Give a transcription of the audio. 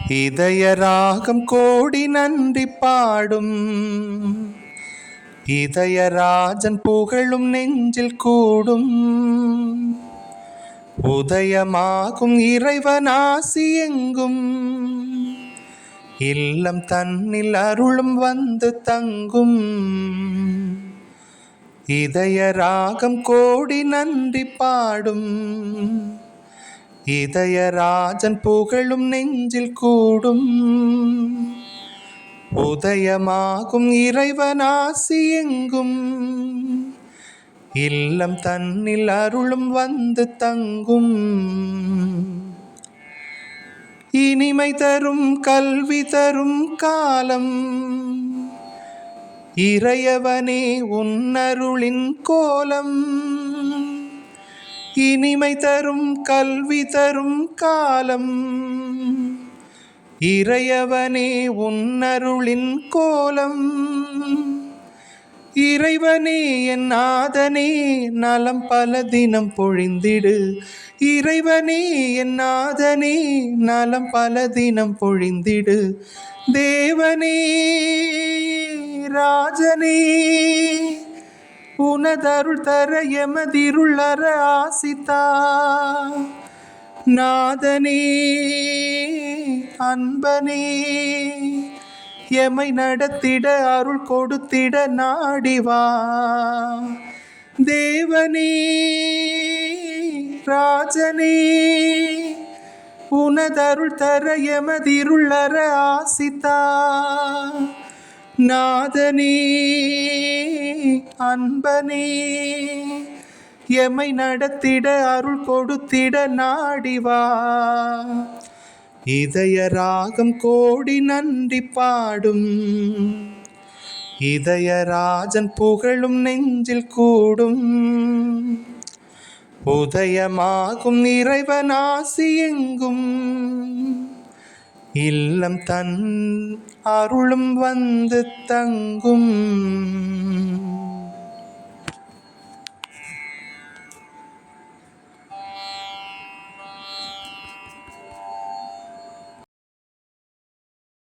இதய ராகம் கோடி நன்றி பாடும் இதயராஜன் புகழும் நெஞ்சில் கூடும் உதயமாகும் இறைவனாசி எங்கும் இல்லம் தன்னில் அருளும் வந்து தங்கும் இதய ராகம் கோடி நன்றி பாடும் இதயராஜன் புகழும் நெஞ்சில் கூடும் உதயமாகும் இறைவனாசி எங்கும் இல்லம் தன்னில் அருளும் வந்து தங்கும் இனிமை தரும் கல்வி தரும் காலம் இறையவனே உன்னருளின் கோலம் இனிமை தரும் கல்வி தரும் காலம் இறையவனே உன்னருளின் கோலம் இறைவனே என் நாதனே நலம் பல தினம் பொழிந்திடு இறைவனே என் நாதனே நலம் பல தினம் பொழிந்திடு தேவனே ராஜனே உனதருள் தர எமதிருள் அற ஆசித்தா நாதனே அன்பனே எமை நடத்திட அருள் கொடுத்திட நாடிவா தேவனே ராஜனே உனதருள் தர எமதிருள் அற ஆசித்தா நாதனே அன்பனே எமை நடத்திட அருள் கொடுத்திட நாடிவா இதய ராகம் கோடி நன்றி பாடும் இதயராஜன் புகழும் நெஞ்சில் கூடும் உதயமாகும் இறைவனாசி எங்கும் இல்லம் தன் அருளும் வந்து தங்கும்.